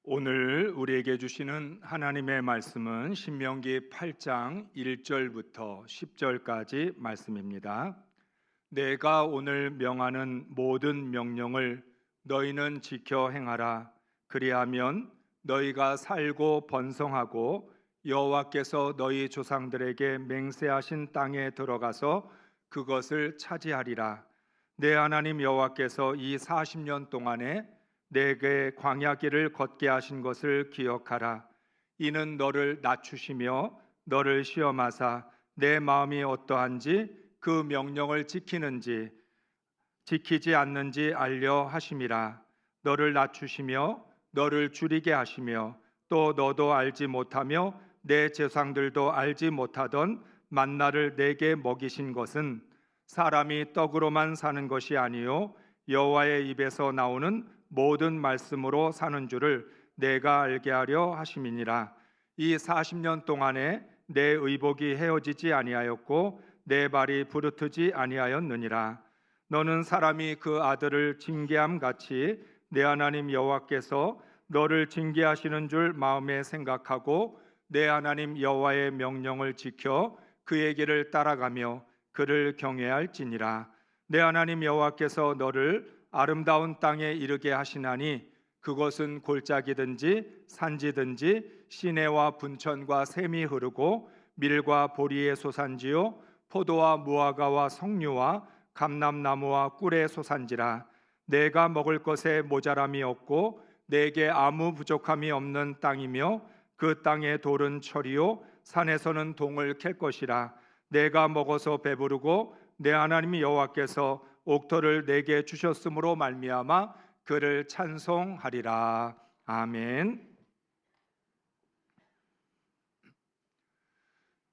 오늘 우리에게 주시는 하나님의 말씀은 신명기 8장 1절부터 10절까지 말씀입니다. 내가 오늘 명하는 모든 명령을 너희는 지켜 행하라. 그리하면 너희가 살고 번성하고 여호와께서 너희 조상들에게 맹세하신 땅에 들어가서 그것을 차지하리라. 내 하나님 여호와께서 이 40년 동안에 내게 광야길을 걷게 하신 것을 기억하라. 이는 너를 낮추시며 너를 시험하사 내 마음이 어떠한지 그 명령을 지키는지 지키지 않는지 알려 하심이라. 너를 낮추시며 너를 줄이게 하시며 또 너도 알지 못하며 내 조상들도 알지 못하던 만나를 내게 먹이신 것은 사람이 떡으로만 사는 것이 아니요 여호와의 입에서 나오는 모든 말씀으로 사는 줄을 내가 알게 하려 하심이니라. 이 40년 동안에 내 의복이 헤어지지 아니하였고 내 발이 부르트지 아니하였느니라. 너는 사람이 그 아들을 징계함 같이 내 하나님 여호와께서 너를 징계하시는 줄 마음에 생각하고 내 하나님 여호와의 명령을 지켜 그의 길을 따라가며 그를 경외할지니라. 내 하나님 여호와께서 너를 아름다운 땅에 이르게 하시나니 그것은 골짜기든지 산지든지 시내와 분천과 샘이 흐르고 밀과 보리의 소산지요 포도와 무화과와 석류와 감람나무와 꿀의 소산지라. 내가 먹을 것에 모자람이 없고 내게 아무 부족함이 없는 땅이며 그 땅의 돌은 철이요 산에서는 동을 캘 것이라. 내가 먹어서 배부르고 내 하나님 여호와께서 옥토를 내게 주셨으므로 말미암아 그를 찬송하리라. 아멘.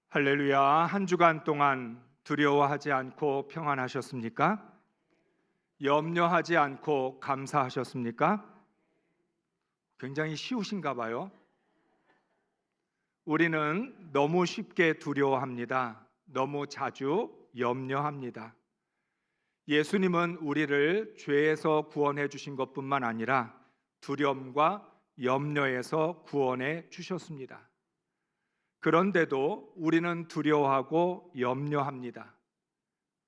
할렐루야. 한 주간 동안 두려워하지 않고 평안하셨습니까? 염려하지 않고 감사하셨습니까? 굉장히 쉬우신가 봐요. 우리는 너무 쉽게 두려워합니다. 너무 자주 염려합니다. 예수님은 우리를 죄에서 구원해 주신 것뿐만 아니라 두려움과 염려에서 구원해 주셨습니다. 그런데도 우리는 두려워하고 염려합니다.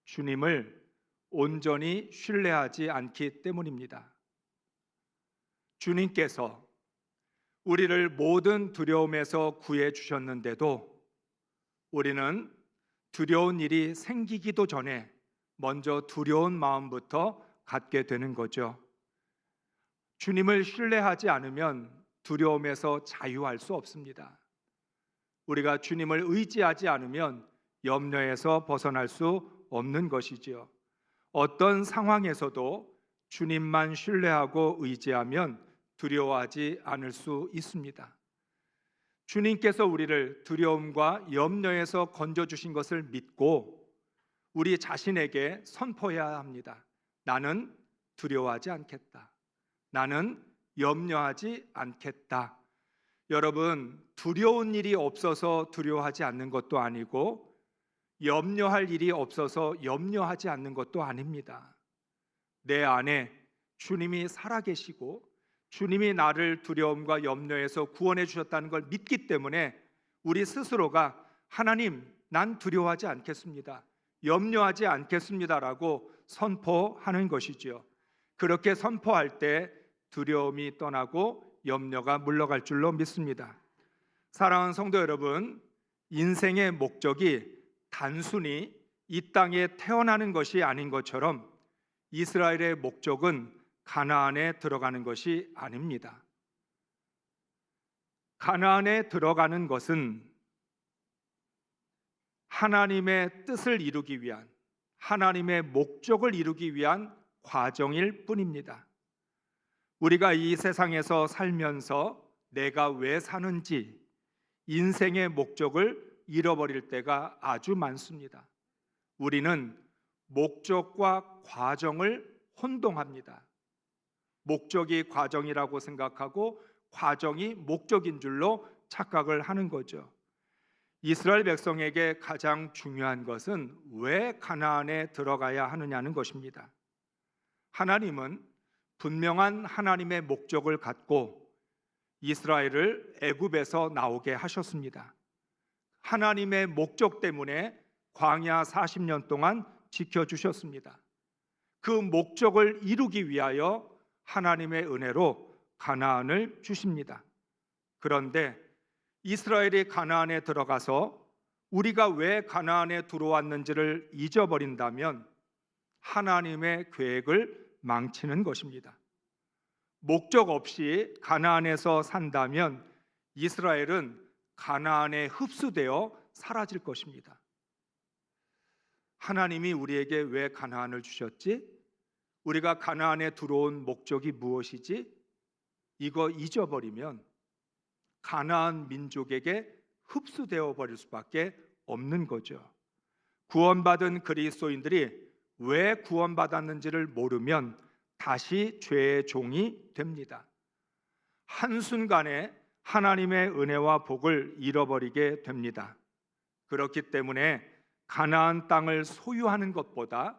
주님을 온전히 신뢰하지 않기 때문입니다. 주님께서 우리를 모든 두려움에서 구해 주셨는데도 우리는 두려운 일이 생기기도 전에 먼저 두려운 마음부터 갖게 되는 거죠. 주님을 신뢰하지 않으면 두려움에서 자유할 수 없습니다. 우리가 주님을 의지하지 않으면 염려에서 벗어날 수 없는 것이지요. 어떤 상황에서도 주님만 신뢰하고 의지하면 두려워하지 않을 수 있습니다. 주님께서 우리를 두려움과 염려에서 건져주신 것을 믿고 우리 자신에게 선포해야 합니다. 나는 두려워하지 않겠다. 나는 염려하지 않겠다. 여러분, 두려운 일이 없어서 두려워하지 않는 것도 아니고 염려할 일이 없어서 염려하지 않는 것도 아닙니다. 내 안에 주님이 살아계시고 주님이 나를 두려움과 염려에서 구원해 주셨다는 걸 믿기 때문에 우리 스스로가 하나님, 난 두려워하지 않겠습니다. 염려하지 않겠습니다라고 선포하는 것이지요. 그렇게 선포할 때 두려움이 떠나고 염려가 물러갈 줄로 믿습니다. 사랑하는 성도 여러분, 인생의 목적이 단순히 이 땅에 태어나는 것이 아닌 것처럼 이스라엘의 목적은 가나안에 들어가는 것이 아닙니다. 가나안에 들어가는 것은 하나님의 뜻을 이루기 위한, 하나님의 목적을 이루기 위한 과정일 뿐입니다. 우리가 이 세상에서 살면서 내가 왜 사는지 인생의 목적을 잃어버릴 때가 아주 많습니다. 우리는 목적과 과정을 혼동합니다. 목적이 과정이라고 생각하고 과정이 목적인 줄로 착각을 하는 거죠. 이스라엘 백성에게 가장 중요한 것은 왜 가나안에 들어가야 하느냐는 것입니다. 하나님은 분명한 하나님의 목적을 갖고 이스라엘을 애굽에서 나오게 하셨습니다. 하나님의 목적 때문에 광야 40년 동안 지켜주셨습니다. 그 목적을 이루기 위하여 하나님의 은혜로 가나안을 주십니다. 그런데 이스라엘이 가나안에 들어가서 우리가 왜 가나안에 들어왔는지를 잊어버린다면 하나님의 계획을 망치는 것입니다. 목적 없이 가나안에서 산다면 이스라엘은 가나안에 흡수되어 사라질 것입니다. 하나님이 우리에게 왜 가나안을 주셨지? 우리가 가나안에 들어온 목적이 무엇이지? 이거 잊어버리면 가나안 민족에게 흡수되어 버릴 수밖에 없는 거죠. 구원받은 그리스도인들이 왜 구원받았는지를 모르면 다시 죄의 종이 됩니다. 한순간에 하나님의 은혜와 복을 잃어버리게 됩니다. 그렇기 때문에 가나안 땅을 소유하는 것보다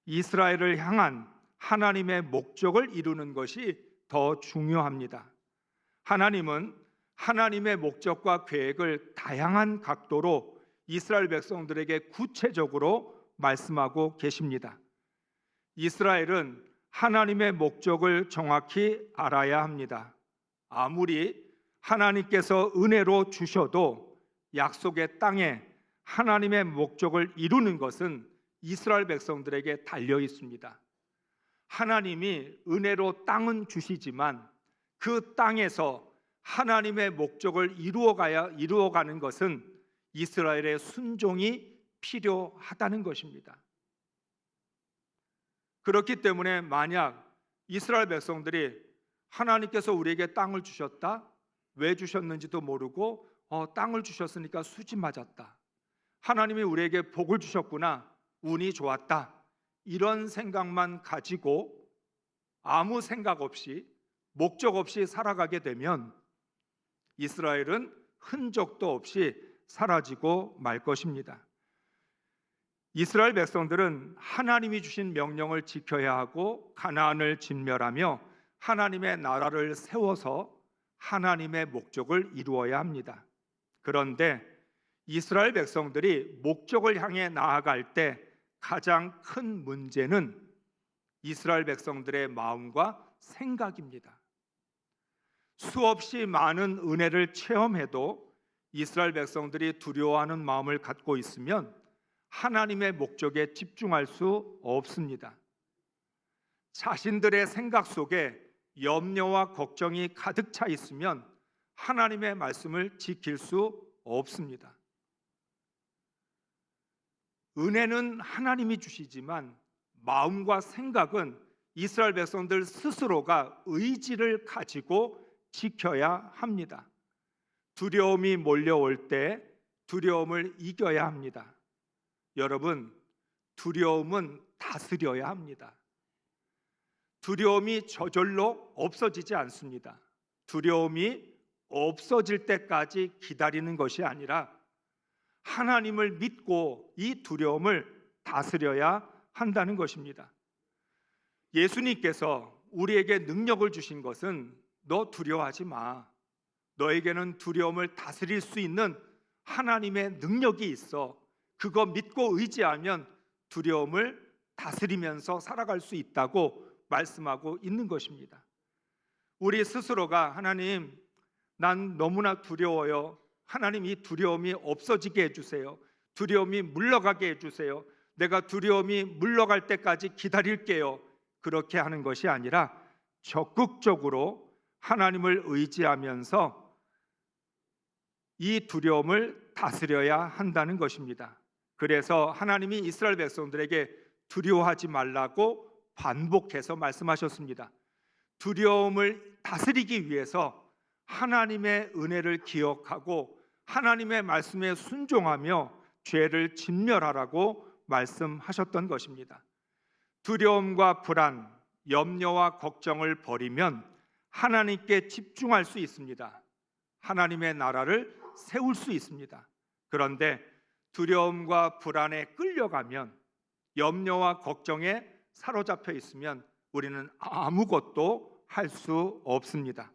이스라엘을 향한 하나님의 목적을 이루는 것이 더 중요합니다. 하나님은 하나님의 목적과 계획을 다양한 각도로 이스라엘 백성들에게 구체적으로 말씀하고 계십니다. 이스라엘은 하나님의 목적을 정확히 알아야 합니다. 아무리 하나님께서 은혜로 주셔도 약속의 땅에 하나님의 목적을 이루는 것은 이스라엘 백성들에게 달려 있습니다. 하나님이 은혜로 땅은 주시지만 그 땅에서 하나님의 목적을 이루어가는 것은 이스라엘의 순종이 필요하다는 것입니다. 그렇기 때문에 만약 이스라엘 백성들이 하나님께서 우리에게 땅을 주셨다, 왜 주셨는지도 모르고 땅을 주셨으니까 수지 맞았다, 하나님이 우리에게 복을 주셨구나, 운이 좋았다, 이런 생각만 가지고 아무 생각 없이 목적 없이 살아가게 되면 이스라엘은 흔적도 없이 사라지고 말 것입니다. 이스라엘 백성들은 하나님이 주신 명령을 지켜야 하고 가나안을 진멸하며 하나님의 나라를 세워서 하나님의 목적을 이루어야 합니다. 그런데 이스라엘 백성들이 목적을 향해 나아갈 때 가장 큰 문제는 이스라엘 백성들의 마음과 생각입니다. 수없이 많은 은혜를 체험해도 이스라엘 백성들이 두려워하는 마음을 갖고 있으면 하나님의 목적에 집중할 수 없습니다. 자신들의 생각 속에 염려와 걱정이 가득 차 있으면 하나님의 말씀을 지킬 수 없습니다. 은혜는 하나님이 주시지만 마음과 생각은 이스라엘 백성들 스스로가 의지를 가지고 지켜야 합니다. 두려움이 몰려올 때 두려움을 이겨야 합니다. 여러분, 두려움은 다스려야 합니다. 두려움이 저절로 없어지지 않습니다. 두려움이 없어질 때까지 기다리는 것이 아니라 하나님을 믿고 이 두려움을 다스려야 한다는 것입니다. 예수님께서 우리에게 능력을 주신 것은 너 두려워하지 마, 너에게는 두려움을 다스릴 수 있는 하나님의 능력이 있어, 그거 믿고 의지하면 두려움을 다스리면서 살아갈 수 있다고 말씀하고 있는 것입니다. 우리 스스로가 하나님, 난 너무나 두려워요, 하나님 이 두려움이 없어지게 해주세요, 두려움이 물러가게 해주세요, 내가 두려움이 물러갈 때까지 기다릴게요, 그렇게 하는 것이 아니라 적극적으로 하나님을 의지하면서 이 두려움을 다스려야 한다는 것입니다. 그래서 하나님이 이스라엘 백성들에게 두려워하지 말라고 반복해서 말씀하셨습니다. 두려움을 다스리기 위해서 하나님의 은혜를 기억하고 하나님의 말씀에 순종하며 죄를 진멸하라고 말씀하셨던 것입니다. 두려움과 불안, 염려와 걱정을 버리면 하나님께 집중할 수 있습니다. 하나님의 나라를 세울 수 있습니다. 그런데 두려움과 불안에 끌려가면, 염려와 걱정에 사로잡혀 있으면 우리는 아무것도 할 수 없습니다.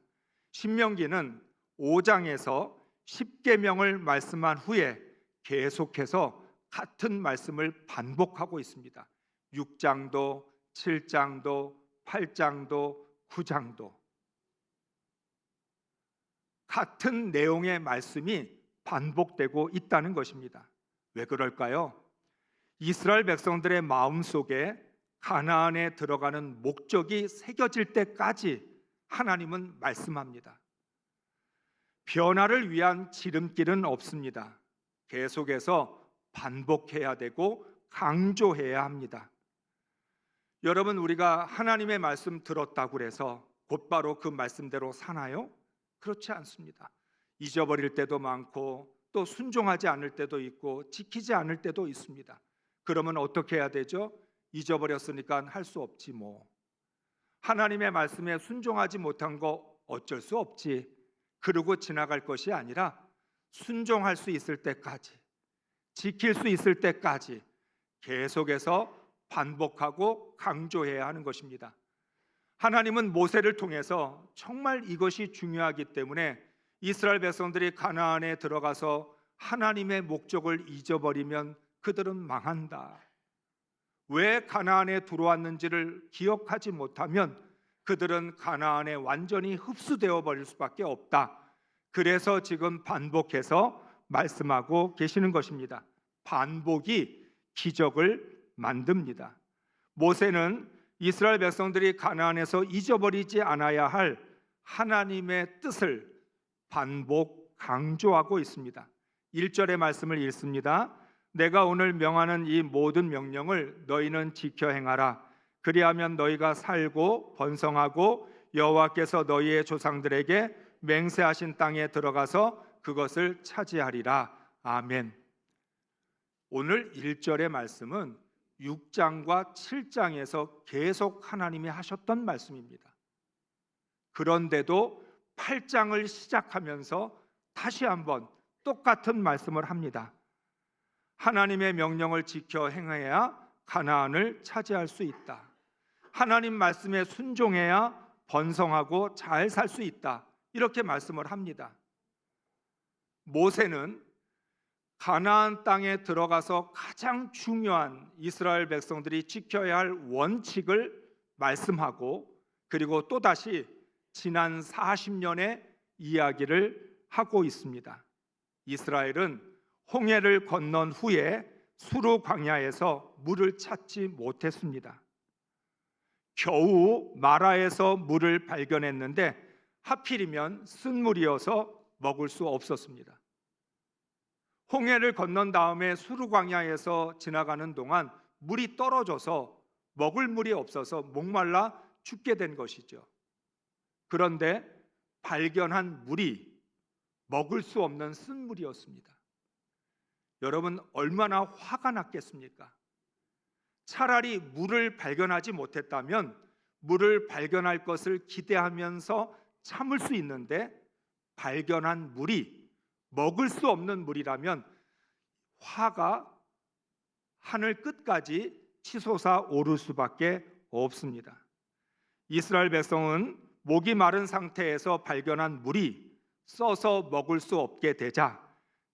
신명기는 5장에서 10계명을 말씀한 후에 계속해서 같은 말씀을 반복하고 있습니다. 6장도, 7장도, 8장도, 9장도 같은 내용의 말씀이 반복되고 있다는 것입니다. 왜 그럴까요? 이스라엘 백성들의 마음속에 가나안에 들어가는 목적이 새겨질 때까지 하나님은 말씀합니다. 변화를 위한 지름길은 없습니다. 계속해서 반복해야 되고 강조해야 합니다. 여러분, 우리가 하나님의 말씀 들었다고 해서 곧바로 그 말씀대로 사나요? 그렇지 않습니다. 잊어버릴 때도 많고 또 순종하지 않을 때도 있고 지키지 않을 때도 있습니다. 그러면 어떻게 해야 되죠? 잊어버렸으니까 할 수 없지 뭐. 하나님의 말씀에 순종하지 못한 거 어쩔 수 없지. 그러고 지나갈 것이 아니라 순종할 수 있을 때까지, 지킬 수 있을 때까지 계속해서 반복하고 강조해야 하는 것입니다. 하나님은 모세를 통해서 정말 이것이 중요하기 때문에 이스라엘 백성들이 가나안에 들어가서 하나님의 목적을 잊어버리면 그들은 망한다. 왜 가나안에 들어왔는지를 기억하지 못하면 그들은 가나안에 완전히 흡수되어 버릴 수밖에 없다. 그래서 지금 반복해서 말씀하고 계시는 것입니다. 반복이 기적을 만듭니다. 모세는 이스라엘 백성들이 가나안에서 잊어버리지 않아야 할 하나님의 뜻을 반복 강조하고 있습니다. 1절의 말씀을 읽습니다. 내가 오늘 명하는 이 모든 명령을 너희는 지켜 행하라. 그리하면 너희가 살고 번성하고 여호와께서 너희의 조상들에게 맹세하신 땅에 들어가서 그것을 차지하리라. 아멘. 오늘 1절의 말씀은 6장과 7장에서 계속 하나님이 하셨던 말씀입니다. 그런데도 8장을 시작하면서 다시 한번 똑같은 말씀을 합니다. 하나님의 명령을 지켜 행해야 가나안을 차지할 수 있다. 하나님 말씀에 순종해야 번성하고 잘 살 수 있다. 이렇게 말씀을 합니다. 모세는 가나안 땅에 들어가서 가장 중요한 이스라엘 백성들이 지켜야 할 원칙을 말씀하고, 그리고 또다시 지난 40년의 이야기를 하고 있습니다. 이스라엘은 홍해를 건넌 후에 수르 광야에서 물을 찾지 못했습니다. 겨우 마라에서 물을 발견했는데 하필이면 쓴물이어서 먹을 수 없었습니다. 홍해를 건넌 다음에 수르 광야에서 지나가는 동안 물이 떨어져서 먹을 물이 없어서 목말라 죽게 된 것이죠. 그런데 발견한 물이 먹을 수 없는 쓴물이었습니다. 여러분, 얼마나 화가 났겠습니까? 차라리 물을 발견하지 못했다면 물을 발견할 것을 기대하면서 참을 수 있는데, 발견한 물이 먹을 수 없는 물이라면 화가 하늘 끝까지 치솟아 오를 수밖에 없습니다. 이스라엘 백성은 목이 마른 상태에서 발견한 물이 써서 먹을 수 없게 되자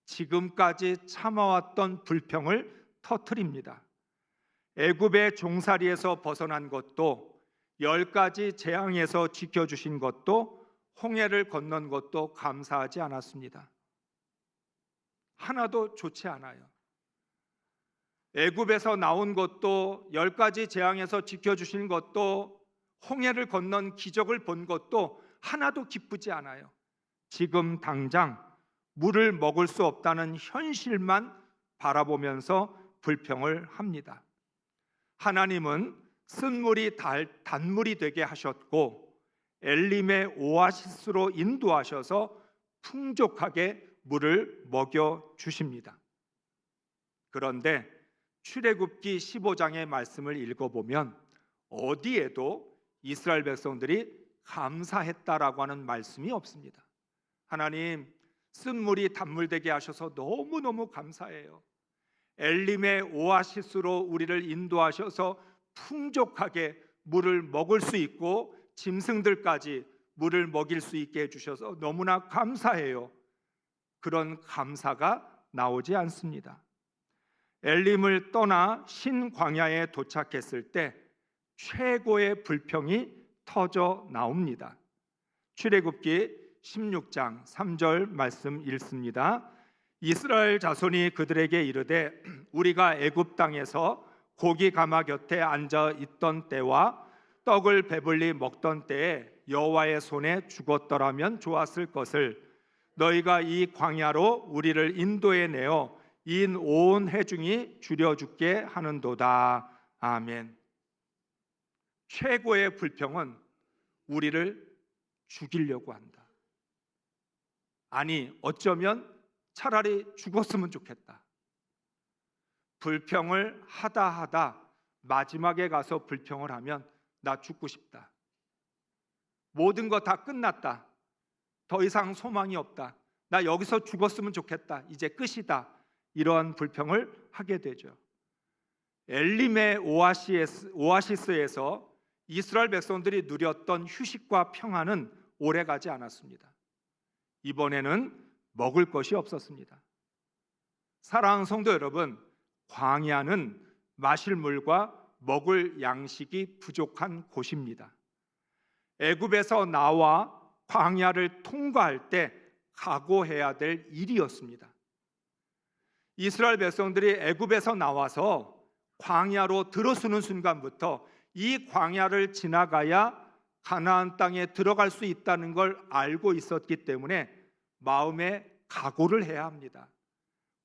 지금까지 참아왔던 불평을 터뜨립니다. 애굽의 종살이에서 벗어난 것도, 10가지 재앙에서 지켜주신 것도, 홍해를 건넌 것도 감사하지 않았습니다. 하나도 좋지 않아요. 애굽에서 나온 것도, 10가지 재앙에서 지켜주신 것도, 홍해를 건넌 기적을 본 것도 하나도 기쁘지 않아요. 지금 당장 물을 먹을 수 없다는 현실만 바라보면서 불평을 합니다. 하나님은 쓴물이 단물이 되게 하셨고 엘림의 오아시스로 인도하셔서 풍족하게 물을 먹여 주십니다. 그런데 출애굽기 15장의 말씀을 읽어보면 어디에도 이스라엘 백성들이 감사했다라고 하는 말씀이 없습니다. 하나님, 쓴물이 단물 되게 하셔서 너무너무 감사해요. 엘림의 오아시스로 우리를 인도하셔서 풍족하게 물을 먹을 수 있고 짐승들까지 물을 먹일 수 있게 해주셔서 너무나 감사해요. 그런 감사가 나오지 않습니다. 엘림을 떠나 신광야에 도착했을 때 최고의 불평이 터져 나옵니다. 출애굽기 16장 3절 말씀 읽습니다. 이스라엘 자손이 그들에게 이르되 우리가 애굽 땅에서 고기 가마 곁에 앉아 있던 때와 떡을 배불리 먹던 때에 여호와의 손에 죽었더라면 좋았을 것을 너희가 이 광야로 우리를 인도해 내어 인 온 회중이 줄여 죽게 하는도다. 아멘. 최고의 불평은 우리를 죽이려고 한다. 아니, 어쩌면 차라리 죽었으면 좋겠다. 불평을 하다 마지막에 가서 불평을 하면 나 죽고 싶다. 모든 거 다 끝났다. 더 이상 소망이 없다. 나 여기서 죽었으면 좋겠다. 이제 끝이다. 이러한 불평을 하게 되죠. 엘림의 오아시스에서 이스라엘 백성들이 누렸던 휴식과 평안은 오래가지 않았습니다. 이번에는 먹을 것이 없었습니다. 사랑하는 성도 여러분, 광야는 마실 물과 먹을 양식이 부족한 곳입니다. 애굽에서 나와 광야를 통과할 때 각오해야 될 일이었습니다. 이스라엘 백성들이 애굽에서 나와서 광야로 들어서는 순간부터 이 광야를 지나가야 가나안 땅에 들어갈 수 있다는 걸 알고 있었기 때문에 마음에 각오를 해야 합니다.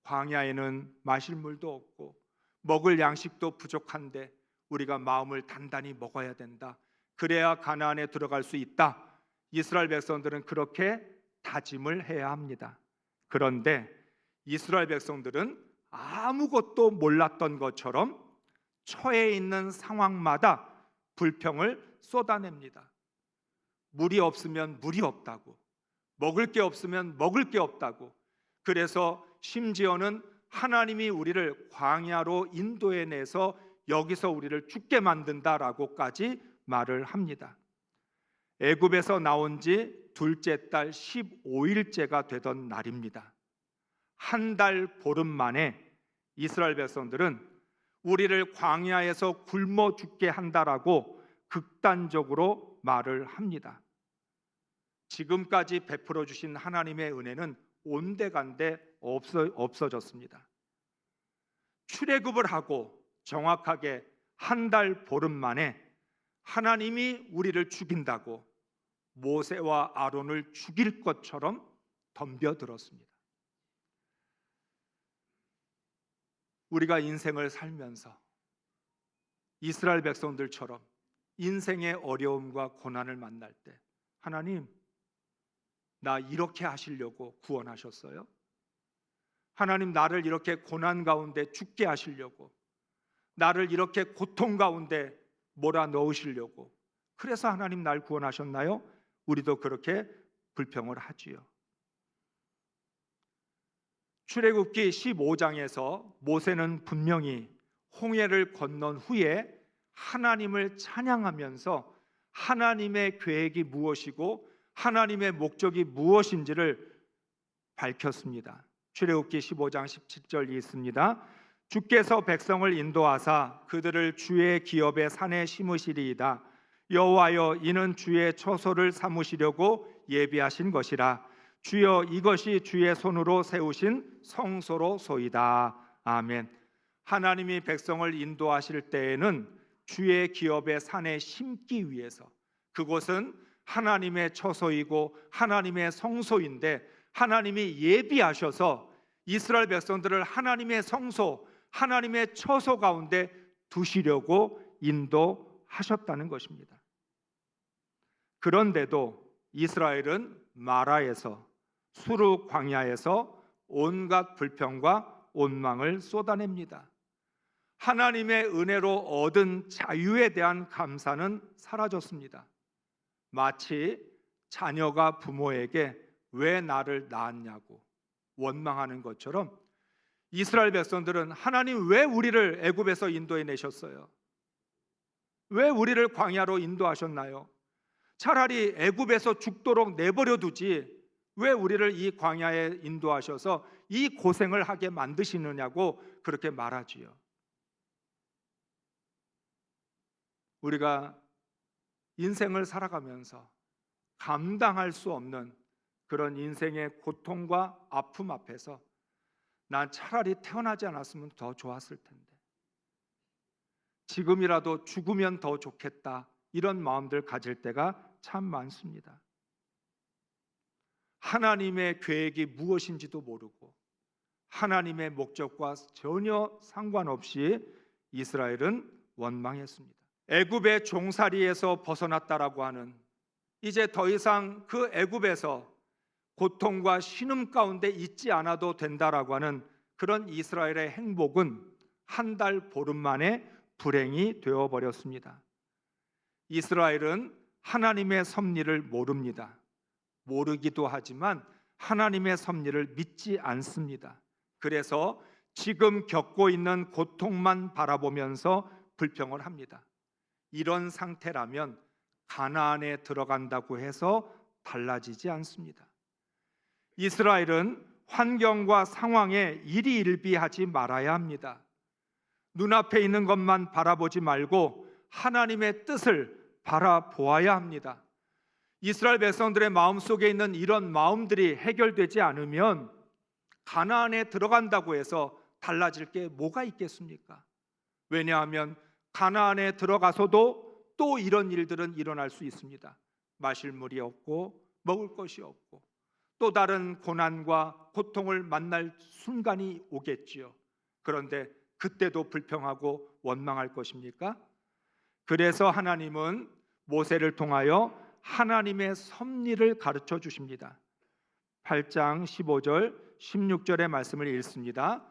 광야에는 마실 물도 없고 먹을 양식도 부족한데 우리가 마음을 단단히 먹어야 된다. 그래야 가나안에 들어갈 수 있다. 이스라엘 백성들은 그렇게 다짐을 해야 합니다. 그런데 이스라엘 백성들은 아무것도 몰랐던 것처럼 처해 있는 상황마다 불평을 쏟아냅니다. 물이 없으면 물이 없다고, 먹을 게 없으면 먹을 게 없다고. 그래서 심지어는 하나님이 우리를 광야로 인도해내서 여기서 우리를 죽게 만든다라고까지 말을 합니다. 애굽에서 나온 지 둘째 달 15일째가 되던 날입니다. 한 달 보름 만에 이스라엘 백성들은 우리를 광야에서 굶어 죽게 한다라고 극단적으로 말을 합니다. 지금까지 베풀어 주신 하나님의 은혜는 온데간데 없어졌습니다. 출애굽을 하고 정확하게 한 달 보름 만에 하나님이 우리를 죽인다고 모세와 아론을 죽일 것처럼 덤벼들었습니다. 우리가 인생을 살면서 이스라엘 백성들처럼 인생의 어려움과 고난을 만날 때 하나님, 나 이렇게 하시려고 구원하셨어요? 하나님, 나를 이렇게 고난 가운데 죽게 하시려고, 나를 이렇게 고통 가운데 몰아넣으시려고, 그래서 하나님 날 구원하셨나요? 우리도 그렇게 불평을 하지요. 출애굽기 15장에서 모세는 분명히 홍해를 건넌 후에 하나님을 찬양하면서 하나님의 계획이 무엇이고 하나님의 목적이 무엇인지를 밝혔습니다. 출애굽기 15장 17절이 있습니다. 주께서 백성을 인도하사 그들을 주의 기업의 산에 심으시리이다. 여호와여, 이는 주의 처소를 삼으시려고 예비하신 것이라. 주여, 이것이 주의 손으로 세우신 성소로소이다. 아멘. 하나님이 백성을 인도하실 때에는 주의 기업의 산에 심기 위해서, 그곳은 하나님의 처소이고 하나님의 성소인데 하나님이 예비하셔서 이스라엘 백성들을 하나님의 성소, 하나님의 처소 가운데 두시려고 인도하셨다는 것입니다. 그런데도 이스라엘은 마라에서, 수르 광야에서 온갖 불평과 원망을 쏟아냅니다. 하나님의 은혜로 얻은 자유에 대한 감사는 사라졌습니다. 마치 자녀가 부모에게 왜 나를 낳았냐고 원망하는 것처럼 이스라엘 백성들은 하나님, 왜 우리를 애굽에서 인도해 내셨어요? 왜 우리를 광야로 인도하셨나요? 차라리 애굽에서 죽도록 내버려 두지 왜 우리를 이 광야에 인도하셔서 이 고생을 하게 만드시느냐고 그렇게 말하지요. 우리가 인생을 살아가면서 감당할 수 없는 그런 인생의 고통과 아픔 앞에서 난 차라리 태어나지 않았으면 더 좋았을 텐데, 지금이라도 죽으면 더 좋겠다, 이런 마음들 가질 때가 참 많습니다. 하나님의 계획이 무엇인지도 모르고 하나님의 목적과 전혀 상관없이 이스라엘은 원망했습니다. 애굽의 종살이에서 벗어났다라고 하는, 이제 더 이상 그 애굽에서 고통과 신음 가운데 있지 않아도 된다라고 하는 그런 이스라엘의 행복은 한 달 보름 만에 불행이 되어버렸습니다. 이스라엘은 하나님의 섭리를 모릅니다. 모르기도 하지만 하나님의 섭리를 믿지 않습니다. 그래서 지금 겪고 있는 고통만 바라보면서 불평을 합니다. 이런 상태라면 가나안에 들어간다고 해서 달라지지 않습니다. 이스라엘은 환경과 상황에 일희일비하지 말아야 합니다. 눈앞에 있는 것만 바라보지 말고 하나님의 뜻을 바라보아야 합니다. 이스라엘 백성들의 마음속에 있는 이런 마음들이 해결되지 않으면 가나안에 들어간다고 해서 달라질 게 뭐가 있겠습니까? 왜냐하면 가나안에 들어가서도 또 이런 일들은 일어날 수 있습니다. 마실 물이 없고 먹을 것이 없고 또 다른 고난과 고통을 만날 순간이 오겠지요. 그런데 그때도 불평하고 원망할 것입니까? 그래서 하나님은 모세를 통하여 하나님의 섭리를 가르쳐 주십니다. 8장 15절 16절의 말씀을 읽습니다.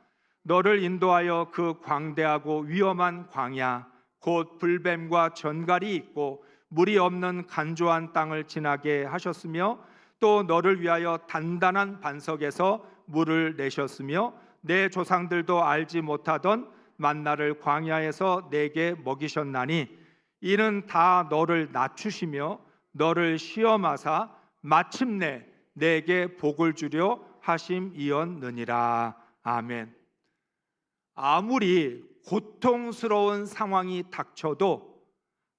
너를 인도하여 그 광대하고 위험한 광야 곧 불뱀과 전갈이 있고 물이 없는 간조한 땅을 지나게 하셨으며 또 너를 위하여 단단한 반석에서 물을 내셨으며 내 조상들도 알지 못하던 만나를 광야에서 내게 먹이셨나니 이는 다 너를 낮추시며 너를 시험하사 마침내 내게 복을 주려 하심이었느니라. 아멘. 아무리 고통스러운 상황이 닥쳐도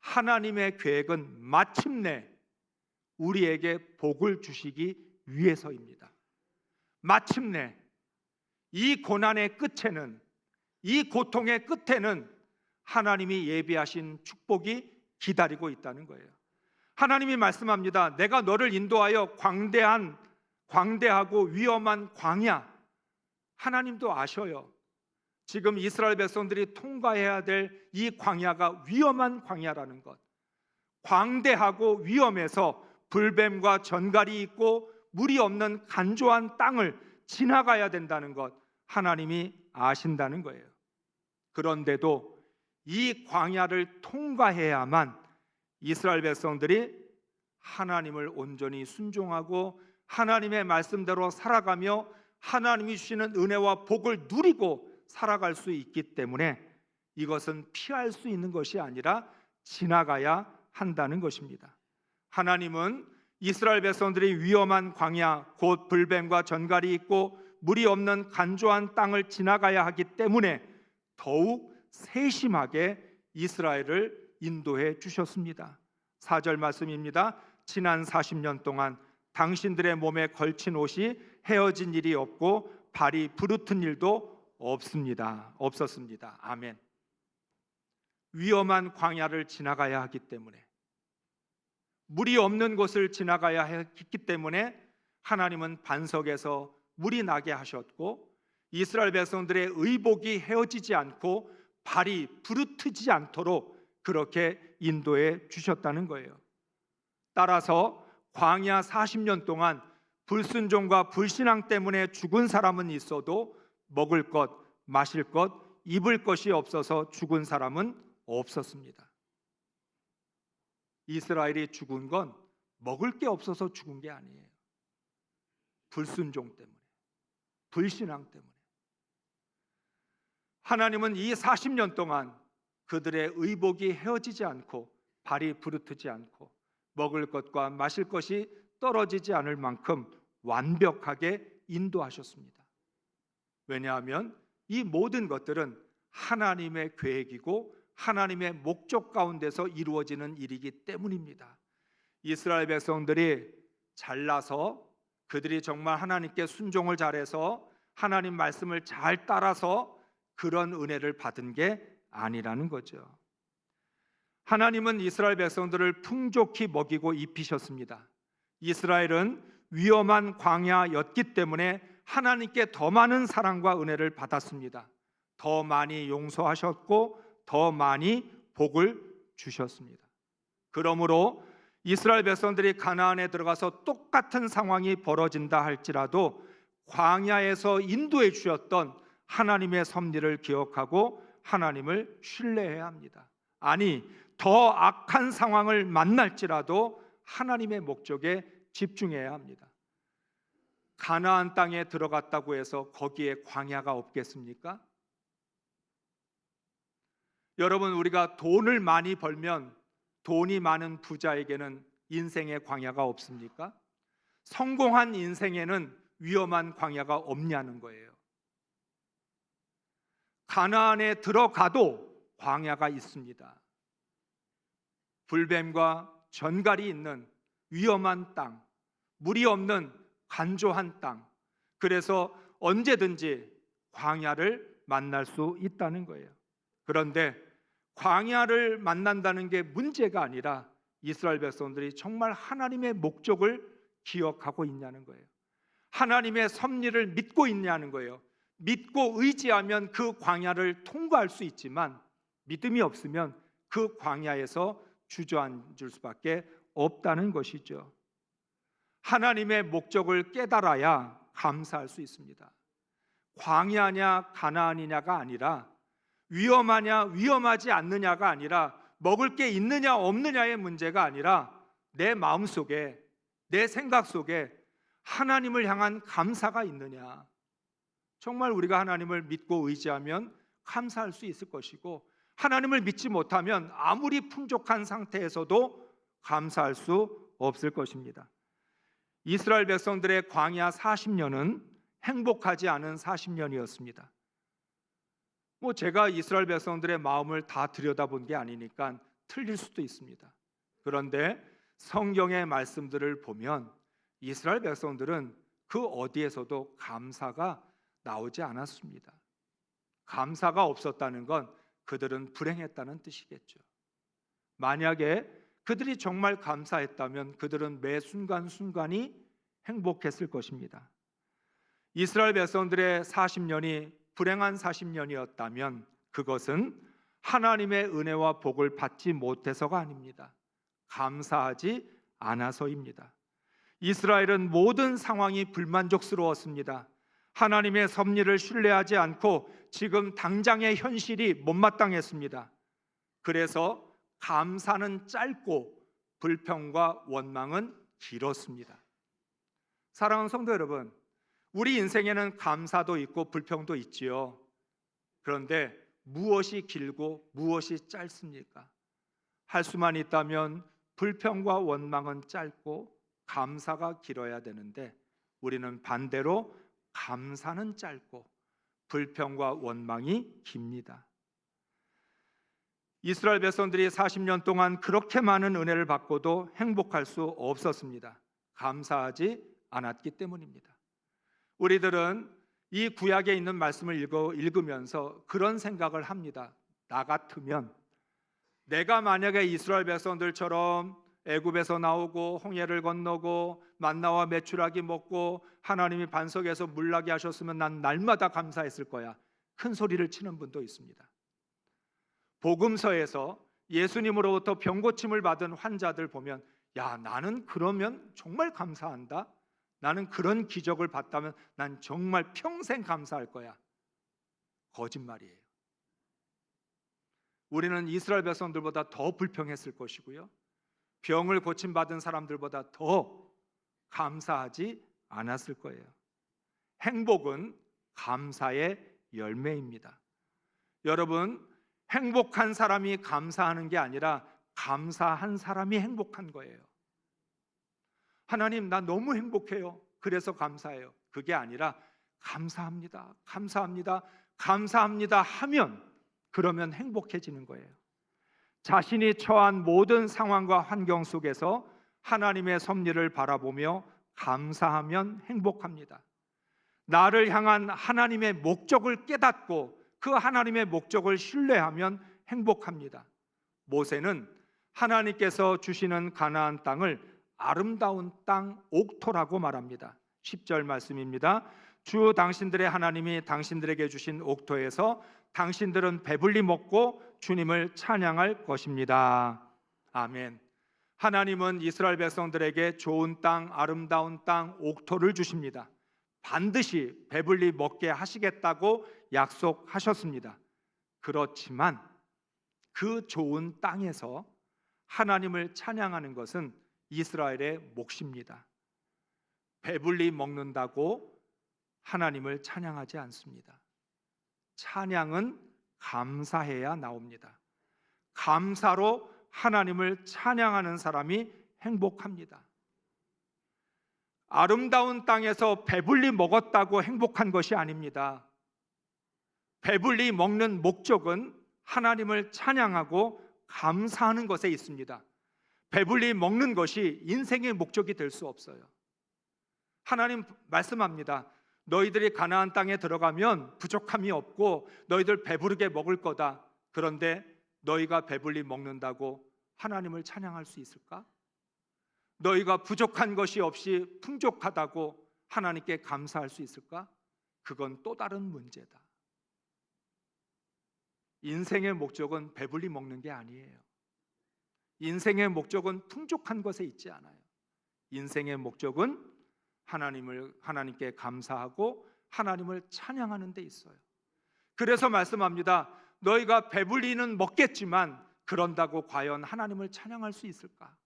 하나님의 계획은 마침내 우리에게 복을 주시기 위해서입니다. 마침내 이 고난의 끝에는, 이 고통의 끝에는 하나님이 예비하신 축복이 기다리고 있다는 거예요. 하나님이 말씀합니다. 내가 너를 인도하여 광대하고 위험한 광야. 하나님도 아셔요. 지금 이스라엘 백성들이 통과해야 될 이 광야가 위험한 광야라는 것, 광대하고 위험해서 불뱀과 전갈이 있고 물이 없는 간조한 땅을 지나가야 된다는 것, 하나님이 아신다는 거예요. 그런데도 이 광야를 통과해야만 이스라엘 백성들이 하나님을 온전히 순종하고 하나님의 말씀대로 살아가며 하나님이 주시는 은혜와 복을 누리고 살아갈 수 있기 때문에 이것은 피할 수 있는 것이 아니라 지나가야 한다는 것입니다. 하나님은 이스라엘 백성들이 위험한 광야 곧 불뱀과 전갈이 있고 물이 없는 간조한 땅을 지나가야 하기 때문에 더욱 세심하게 이스라엘을 인도해 주셨습니다. 4절 말씀입니다. 지난 40년 동안 당신들의 몸에 걸친 옷이 헤어진 일이 없고 발이 부르튼 일도 없었습니다. 아멘. 위험한 광야를 지나가야 하기 때문에, 물이 없는 곳을 지나가야 했기 때문에 하나님은 반석에서 물이 나게 하셨고 이스라엘 백성들의 의복이 헤어지지 않고 발이 부르트지 않도록 그렇게 인도해 주셨다는 거예요. 따라서 광야 40년 동안 불순종과 불신앙 때문에 죽은 사람은 있어도 먹을 것, 마실 것, 입을 것이 없어서 죽은 사람은 없었습니다. 이스라엘이 죽은 건 먹을 게 없어서 죽은 게 아니에요. 불순종 때문에, 불신앙 때문에. 하나님은 이 40년 동안 그들의 의복이 헤어지지 않고 발이 부르트지 않고 먹을 것과 마실 것이 떨어지지 않을 만큼 완벽하게 인도하셨습니다. 왜냐하면 이 모든 것들은 하나님의 계획이고 하나님의 목적 가운데서 이루어지는 일이기 때문입니다. 이스라엘 백성들이 잘나서, 그들이 정말 하나님께 순종을 잘해서 하나님 말씀을 잘 따라서 그런 은혜를 받은 게 아니라는 거죠. 하나님은 이스라엘 백성들을 풍족히 먹이고 입히셨습니다. 이스라엘은 위험한 광야였기 때문에 하나님께 더 많은 사랑과 은혜를 받았습니다. 더 많이 용서하셨고 더 많이 복을 주셨습니다. 그러므로 이스라엘 백성들이 가나안에 들어가서 똑같은 상황이 벌어진다 할지라도 광야에서 인도해 주셨던 하나님의 섭리를 기억하고 하나님을 신뢰해야 합니다. 아니, 더 악한 상황을 만날지라도 하나님의 목적에 집중해야 합니다. 가나안 땅에 들어갔다고 해서 거기에 광야가 없겠습니까? 여러분, 우리가 돈을 많이 벌면 돈이 많은 부자에게는 인생의 광야가 없습니까? 성공한 인생에는 위험한 광야가 없냐는 거예요. 가나안에 들어가도 광야가 있습니다. 불뱀과 전갈이 있는 위험한 땅, 물이 없는 간조한 땅, 그래서 언제든지 광야를 만날 수 있다는 거예요. 그런데 광야를 만난다는 게 문제가 아니라 이스라엘 백성들이 정말 하나님의 목적을 기억하고 있냐는 거예요. 하나님의 섭리를 믿고 있냐는 거예요. 믿고 의지하면 그 광야를 통과할 수 있지만 믿음이 없으면 그 광야에서 주저앉을 수밖에 없다는 것이죠. 하나님의 목적을 깨달아야 감사할 수 있습니다. 광야냐 가나안이냐가 아니라, 위험하냐 위험하지 않느냐가 아니라, 먹을 게 있느냐 없느냐의 문제가 아니라 내 마음속에, 내 생각 속에 하나님을 향한 감사가 있느냐. 정말 우리가 하나님을 믿고 의지하면 감사할 수 있을 것이고, 하나님을 믿지 못하면 아무리 풍족한 상태에서도 감사할 수 없을 것입니다. 이스라엘 백성들의 광야 40년은 행복하지 않은 40년이었습니다. 제가 이스라엘 백성들의 마음을 다 들여다본 게 아니니까 틀릴 수도 있습니다. 그런데 성경의 말씀들을 보면 이스라엘 백성들은 그 어디에서도 감사가 나오지 않았습니다. 감사가 없었다는 건 그들은 불행했다는 뜻이겠죠. 만약에 그들이 정말 감사했다면 그들은 매 순간순간이 행복했을 것입니다. 이스라엘 백성들의 40년이 불행한 40년이었다면 그것은 하나님의 은혜와 복을 받지 못해서가 아닙니다. 감사하지 않아서입니다. 이스라엘은 모든 상황이 불만족스러웠습니다. 하나님의 섭리를 신뢰하지 않고 지금 당장의 현실이 못마땅했습니다. 그래서 감사는 짧고 불평과 원망은 길었습니다. 사랑하는 성도 여러분, 우리 인생에는 감사도 있고 불평도 있지요. 그런데 무엇이 길고 무엇이 짧습니까? 할 수만 있다면 불평과 원망은 짧고 감사가 길어야 되는데 우리는 반대로 감사는 짧고 불평과 원망이 깁니다. 이스라엘 백성들이 40년 동안 그렇게 많은 은혜를 받고도 행복할 수 없었습니다. 감사하지 않았기 때문입니다. 우리들은 이 구약에 있는 말씀을 읽으면서 그런 생각을 합니다. 나 같으면, 내가 만약에 이스라엘 백성들처럼 애굽에서 나오고 홍해를 건너고 만나와 메추라기 먹고 하나님이 반석에서 물나게 하셨으면 난 날마다 감사했을 거야. 큰 소리를 치는 분도 있습니다. 복음서에서 예수님으로부터 병고침을 받은 환자들 보면, 야, 나는 그러면 정말 감사한다. 나는 그런 기적을 봤다면 난 정말 평생 감사할 거야. 거짓말이에요. 우리는 이스라엘 백성들보다 더 불평했을 것이고요, 병을 고침받은 사람들보다 더 감사하지 않았을 거예요. 행복은 감사의 열매입니다. 여러분, 행복한 사람이 감사하는 게 아니라 감사한 사람이 행복한 거예요. 하나님, 나 너무 행복해요. 그래서 감사해요. 그게 아니라 감사합니다, 감사합니다, 감사합니다 하면, 그러면 행복해지는 거예요. 자신이 처한 모든 상황과 환경 속에서 하나님의 섭리를 바라보며 감사하면 행복합니다. 나를 향한 하나님의 목적을 깨닫고 그 하나님의 목적을 신뢰하면 행복합니다. 모세는 하나님께서 주시는 가나안 땅을 아름다운 땅 옥토라고 말합니다. 10절 말씀입니다. 주 당신들의 하나님이 당신들에게 주신 옥토에서 당신들은 배불리 먹고 주님을 찬양할 것입니다. 아멘. 하나님은 이스라엘 백성들에게 좋은 땅, 아름다운 땅, 옥토를 주십니다. 반드시 배불리 먹게 하시겠다고 약속하셨습니다. 그렇지만 그 좋은 땅에서 하나님을 찬양하는 것은 이스라엘의 몫입니다. 배불리 먹는다고 하나님을 찬양하지 않습니다. 찬양은 감사해야 나옵니다. 감사로 하나님을 찬양하는 사람이 행복합니다. 아름다운 땅에서 배불리 먹었다고 행복한 것이 아닙니다. 배불리 먹는 목적은 하나님을 찬양하고 감사하는 것에 있습니다. 배불리 먹는 것이 인생의 목적이 될 수 없어요. 하나님 말씀합니다. 너희들이 가나안 땅에 들어가면 부족함이 없고 너희들 배부르게 먹을 거다. 그런데 너희가 배불리 먹는다고 하나님을 찬양할 수 있을까? 너희가 부족한 것이 없이 풍족하다고 하나님께 감사할 수 있을까? 그건 또 다른 문제다. 인생의 목적은 배불리 먹는 게 아니에요. 인생의 목적은 풍족한 것에 있지 않아요. 인생의 목적은 하나님께 감사하고 하나님을 찬양하는 데 있어요. 그래서 말씀합니다. 너희가 배불리는 먹겠지만 그런다고 과연 하나님을 찬양할 수 있을까?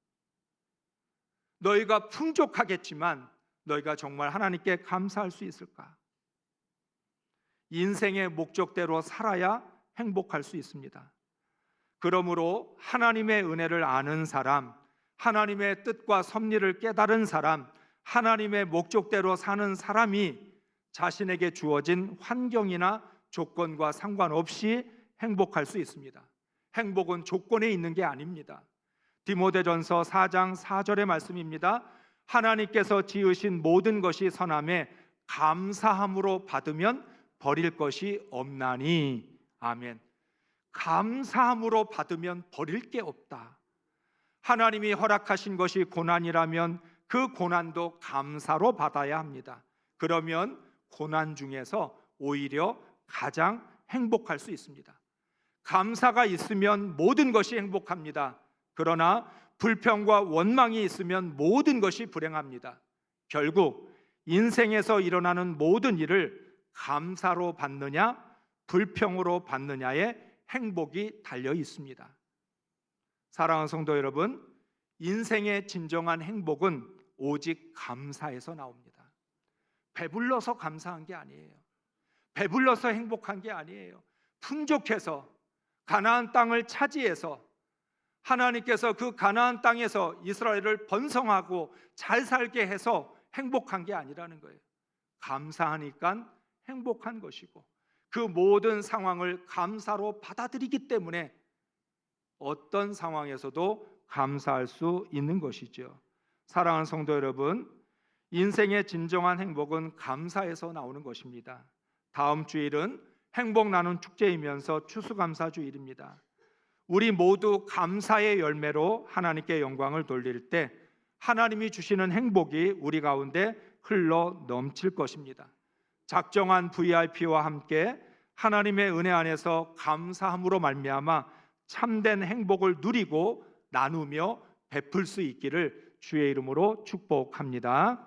너희가 풍족하겠지만 너희가 정말 하나님께 감사할 수 있을까? 인생의 목적대로 살아야 행복할 수 있습니다. 그러므로 하나님의 은혜를 아는 사람, 하나님의 뜻과 섭리를 깨달은 사람, 하나님의 목적대로 사는 사람이 자신에게 주어진 환경이나 조건과 상관없이 행복할 수 있습니다. 행복은 조건에 있는 게 아닙니다. 디모데전서 4장 4절의 말씀입니다. 하나님께서 지으신 모든 것이 선함에 감사함으로 받으면 버릴 것이 없나니. 아멘. 감사함으로 받으면 버릴 게 없다. 하나님이 허락하신 것이 고난이라면 그 고난도 감사로 받아야 합니다. 그러면 고난 중에서 오히려 가장 행복할 수 있습니다. 감사가 있으면 모든 것이 행복합니다. 그러나 불평과 원망이 있으면 모든 것이 불행합니다. 결국 인생에서 일어나는 모든 일을 감사로 받느냐 불평으로 받느냐에 행복이 달려 있습니다. 사랑하는 성도 여러분, 인생의 진정한 행복은 오직 감사에서 나옵니다. 배불러서 감사한 게 아니에요. 배불러서 행복한 게 아니에요. 풍족해서 가나안 땅을 차지해서 하나님께서 그 가나안 땅에서 이스라엘을 번성하고 잘 살게 해서 행복한 게 아니라는 거예요. 감사하니까 행복한 것이고 그 모든 상황을 감사로 받아들이기 때문에 어떤 상황에서도 감사할 수 있는 것이죠. 사랑하는 성도 여러분, 인생의 진정한 행복은 감사에서 나오는 것입니다. 다음 주일은 행복 나눔 축제이면서 추수감사주일입니다. 우리 모두 감사의 열매로 하나님께 영광을 돌릴 때 하나님이 주시는 행복이 우리 가운데 흘러 넘칠 것입니다. 작정한 VIP와 함께 하나님의 은혜 안에서 감사함으로 말미암아 참된 행복을 누리고 나누며 베풀 수 있기를 주의 이름으로 축복합니다.